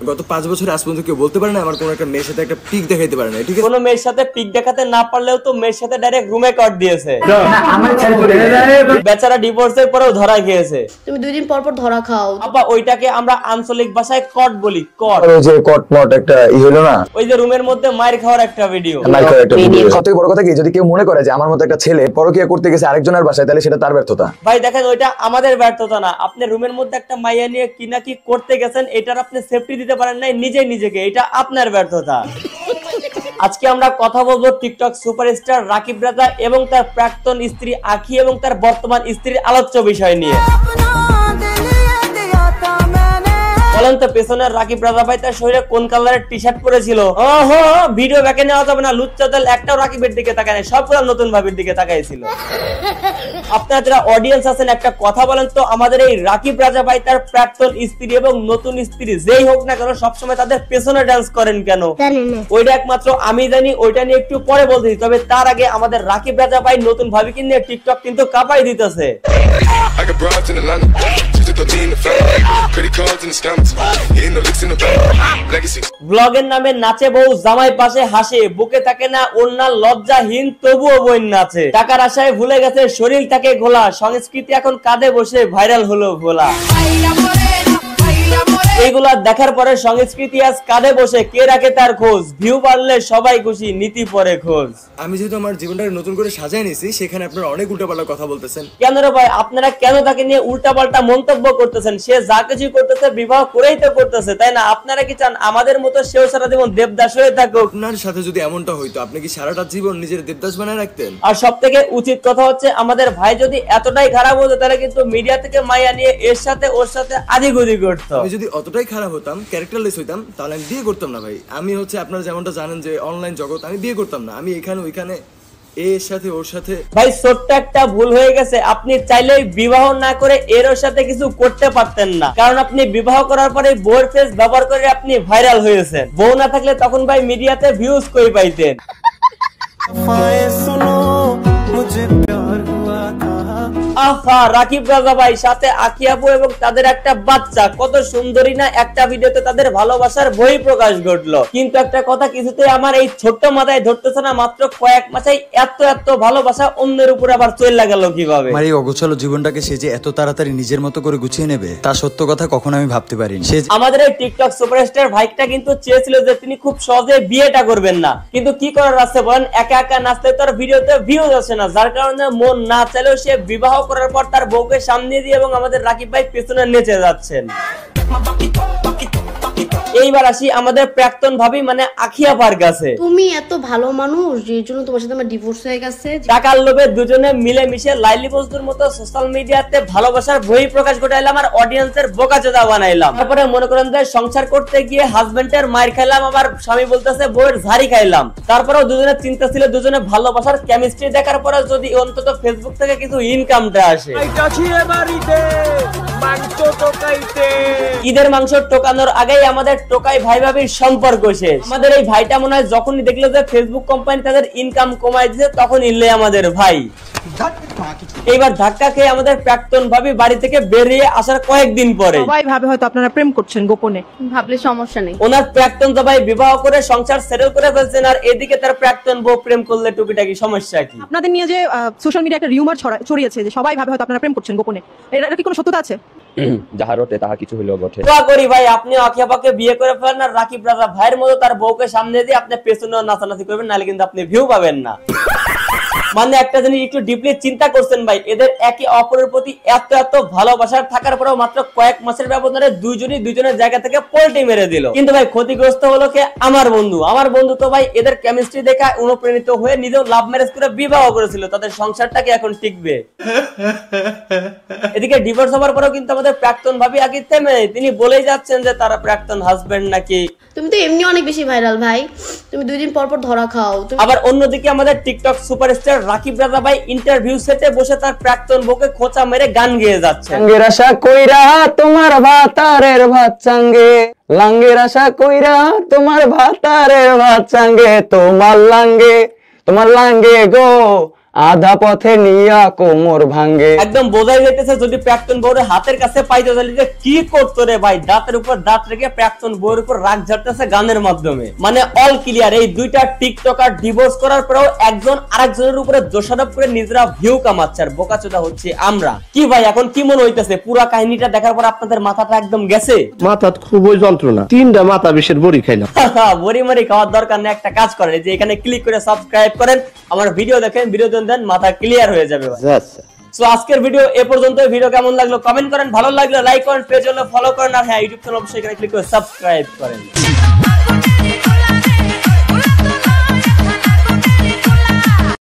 গত 5 বছরে আজ পর্যন্ত কেউ বলতে পারে না আমার কোন একটা মেয়ের সাথে একটা পিক দেখাইতে পারে না, ঠিক আছে? কোন মেয়ের সাথে পিক দেখাতে না পারলেও তো মেয়ের সাথে ডাইরেক্ট রুমে কট দিয়েছে। বেচারা ডিভোর্সের পরেও ধরা খেয়েছে। তুমি 2 দিন পর পর ধরা খাও। আপা ওইটাকে আমরা আঞ্চলিক ভাষায় কট বলি। কট ওই যে কট মট একটা হলো না, ওই যে রুমের মধ্যে মায়ের খাওয়ার একটা ভিডিও। সবথেকে বড় কথা কি, যদি কেউ মনে করে যে আমার মতো একটা ছেলে পরকীয়া করতে গেছে আরেকজনের বাসায়, তাহলে সেটা তার ব্যর্থতা। ভাই দেখেন ওইটা আমাদের ব্যর্থতা না, আপনি রুমের মধ্যে একটা মাইয়া নিয়ে কি না কি করতে গেছেন, এটার আপনি সেফটি দিতে পারেন নাই নিজেকে, এটা আপনার ব্যর্থতা। আজকে আমরা কথা বলবো টিকটক সুপারস্টার রাকিব রাজা এবং তার প্রাক্তন স্ত্রী আখি এবং তার বর্তমান স্ত্রীর আলোচ্য বিষয় নিয়ে। বলেন তো পেছনের রাকিব রাজা ভাই তার শরীরে কোন কালারের টি শার্ট পরেছিল? ওহো ভিডিও ব্যাকে নেওয়া যাবে না, লুচ্চা দল একটাও রাকিবের দিকে তাকায় না, সবগুলো নতুন ভাবির দিকে তাকাইছিল। আপনারা যারা অডিয়েন্স আছেন একটা কথা বলেন তো, আমাদের এই রাকিব রাজা ভাই তার প্রাক্তন স্ত্রী এবং নতুন স্ত্রী যেই হোক না কেন সবসময় তাদের পেছনে ডান্স করেন কেন? ওইটা একমাত্র আমি জানি, ওইটা নিয়ে একটু পরে বলতেছি। তবে তার আগে আমাদের রাকিব রাজা ভাই নতুন ভাবিকে নিয়ে টিকটক কিন্তু কাঁপাই দিতেছে। ব্লগের নামে নাচে বউ, জামাই পাশে হাসে, বুকে থাকে না ওড়না, লজ্জাহীন তবুও বই নাচে, টাকার আশায় ভুলে গেছে শরীর থাকে ঘোলা, সংস্কৃতি এখন কাঁধে বসে ভাইরাল হলো ভোলা। এইগুলা দেখার পরে সংস্কৃতি আজ কাঁধে বসে, কে রাখে তার খোঁজ, ভিউ বাড়লে সবাই খুশি, নীতি পরে খোঁজ। আমি যেহেতু আমার জীবনটাকে নতুন করে সাজায় নিছি, সেখানে আপনারা অনেক উল্টাপাল্টা কথা বলতেছেন। কেন রে ভাই, আপনারা কেন তাকে নিয়ে উল্টাপাল্টা মন্তব্য করতেছেন? সে যা কিছু করতেছে বিবাহ করেই তো করতেছে, তাই না? আপনারা কি চান আমাদের মতো সেও সারা জীবন দেবদাস হয়ে থাকুক? আপনার সাথে যদি এমনটা হইতো, আপনি কি সারাটা জীবন নিজের দেবদাস বানায় রাখতেন? আর সবথেকে উচিত কথা হচ্ছে, আমাদের ভাই যদি এতটাই খারাপ হতো তাহলে কিন্তু মিডিয়া থেকে মাইয়া নিয়ে এর সাথে ওর সাথে আদিগুদি করতো। আমি যদি অতটাই খারাপ হতাম, ক্যারেক্টারলেস হইতাম, তাহলে আমি বিয়ে করতাম না ভাই। আমি আপনারা যেমনটা জানেন যে অনলাইন জগৎ, আমি বিয়ে করতাম না। আমি এখানে ওইখানে এর সাথে ওর সাথে। ভাই ছোট্ট একটা ভুল হয়ে গেছে, আপনি চাইলেই বিবাহ না করে এর ওর সাথে কিছু করতে পারতেন না, কারণ আপনি বিবাহ করার পরে বউর ফেস ব্যবহার করে আপনি ভাইরাল হয়েছেন। বউ না থাকলে তখন ভাই মিডিয়াতে ভিউজ কই পাইতেন? আহা রাকিব রাজা ভাই সাথে আখি আপু এবং তাদের একটা বাচ্চা, কত সুন্দরী না? একটা ভিডিওতে তাদের ভালোবাসার বই প্রকাশ ঘটলো। কিন্তু একটা কথা কিছুতেই আমার এই ছোট্ট মাথায় ধরতেছে না, মাত্র কয়েক মাসেই এত ভালোবাসা অন্যের উপর আবার চলে গেল কিভাবে? আমার এই অগোছালো জীবনটাকে সে যে এত তাড়াতাড়ি নিজের মতো করে গুছিয়ে নেবে, তা সত্য কথা কখনো আমি ভাবতে পারিনি। আমাদের এই টিকটক সুপারস্টার ভাইটা কিন্তু চেয়েছিল যে তিনি খুব সহজে বিয়েটা করবেন না, কিন্তু কি করার আছে বলেন? একা একা নাচতে তার ভিডিওতে ভিউজ আসে না, যার কারণে মন না চাইলেও সে বিবাহ করার পর তার বউকে সামনে দিয়ে এবং আমাদের রাকিব ভাই পেছনে নেচে যাচ্ছেন। এইবার আসি আমাদের প্রাক্তন ভাবি মানে আখি আপার কাছে। তুমি এত ভালো মানুষ এর জন্য তোমার সাথে আমার ডিভোর্স হয়ে গেছে। টাকার লোভে দুজনে মিলে মিশে লাইলি বজদুর মতো সোশ্যাল মিডিয়াতে ভালোবাসার বই প্রকাশ ঘটাইলাম আর অডিয়েন্সের বোকাচোদা বানাইলাম। তারপরে মনে করেন যে সংসার করতে গিয়ে হাজবেন্ডের মার খাইলাম, আবার স্বামী বলতেছে বউয়ের ঝাড়ি খাইলাম। তারপরেও দুজনে চিন্তা ছিল দুজনে ভালোবাসার কেমিস্ট্রি দেখার পরে যদি অন্তত ফেসবুক থেকে কিছু ইনকামটা আসে। ঈদের মাংস টোকানোর আগেই আমাদের টোকাই ভাই ভাবির সম্পর্ক শেষ। আমাদের এই ভাইটা মনে হয় যখনই দেখলো যে ফেসবুক কোম্পানি তাদের ইনকাম কমাই দিয়েছে তখন ইনলে আমাদের ভাই। এইবার ধাক্কা খেয়ে আমাদের প্রাক্তন ভাবি বাড়ি থেকে বেরিয়ে আসার কয়েকদিন পরে সবাই ভাবে হয়তো আপনারা প্রেম করছেন গোপনে, ভাবলে সমস্যা নেই। ওনার প্রাক্তন জামাই বিবাহ করে সংসার সেটেল করে ফেলছেন, আর এদিকে তার প্রাক্তন বউ প্রেম করলে টুকিটাকি সমস্যা কি? আপনাদের নিয়ে যে সোশ্যাল মিডিয়া একটা রিউমার ছড়িয়েছে যে সবাই ভাবে হয়তো আপনারা প্রেম করছেন গোপনে, এটা কি কোনো সত্যতা আছে? যাহারতে তাহা কিছু হইলেও বটে। দোয়া করি ভাই আপনি আখি আপাকে বিয়ে করে ফেলেন আর রাকিব রাজা ভাইয়ের মতো তার বউকে সামনে দিয়ে আপনি পেছনে নাচানাচি করবেন, নাহলে কিন্তু আপনি ভিউ পাবেন না। মানে একটা জিনিস একটু ডিপলি চিন্তা করছেন ভাই, এদের একে অপরের প্রতি এত ভালোবাসার থাকার পরেও মাত্র কয়েক মাসের ব্যবধানে দুইজনের জায়গা থেকে পোল্টি মেরে দিল। কিন্তু ভাই ক্ষতিগ্রস্ত হলো কে? আমার বন্ধু তো ভাই এদের কেমিস্ট্রি দেখে অনুপ্রাণিত হয়ে নিজেও লাভ ম্যারেজ করে বিবাহ করেছিল, তাদের সংসারটা কি এখন টিকবে? এদিকে ডিভোর্স হওয়ার পরেও কিন্তু আমাদের প্রাক্তন ভাবি আগে থেমে তিনি বলেই যাচ্ছেন যে তারা প্রাক্তন হাজবেন্ড নাকি। তুমি তো এমনি অনেক বেশি ভাইরাল ভাই, তুমি 2 দিন পর পর ধরা খাও। আবার অন্যদিকে আমাদের টিকটক সুপারস্টার রাকিব রাজা ভাই ইন্টারভিউ সেটে বসে তার প্রাক্তন বউকে খোঁচা মেরে গান গেয়ে যাচ্ছে। লাঙ্গের আশা কইরা তোমার ভাতারের ভাত চাঙ্গে, লাঙ্গের আশা কইরা তোমার ভাতারের ভাত চাঙ্গে, তোমার লাঙ্গে গো আধা পথে নিয়া কোমর ভাঙ্গে। একদম বোঝাই যাইতেছে যদি প্রাক্তন বউর হাতের কাছে পাইতে চাইলে যে কি করতো রে ভাই, দাঁতের উপর দাঁত রেখে প্রাক্তন বউর উপর রাগ ঝাড়তেছে গানের মাধ্যমে। মানে অল ক্লিয়ার, এই দুইটা টিকটকার ডিভোর্স করার পরেও একজন আরেকজনের উপরে দোষারোপ করে নিজেরা ভিউ কামাচ্ছে, আর বোকাচোদা হচ্ছে আমরা। কি ভাই এখন কি মনে হইতেছে, পুরা কাহিনীটা দেখার পর আপনাদের মাথাটা একদম গেছে? মাথা খুবই যন্ত্রণা, 3টা মাথা বিষের বড়ি খাইলাম। বড়ি মরি খাওয়ার দরকার নেই, একটা কাজ করেন, যে এখানে ক্লিক করে সাবস্ক্রাইব করেন, আমার ভিডিও দেখেন, ভিডিও দেন, মাথা ক্লিয়ার হয়ে যাবে ভাই। আচ্ছা সো আজকের ভিডিও এ পর্যন্ত। ভিডিও কেমন লাগলো কমেন্ট করেন, ভালো লাগলে লাইক করেন, পেজ হলে ফলো করেন, আর হ্যাঁ ইউটিউব চ্যানেল অবশ্যই এখানে ক্লিক করে সাবস্ক্রাইব করেন।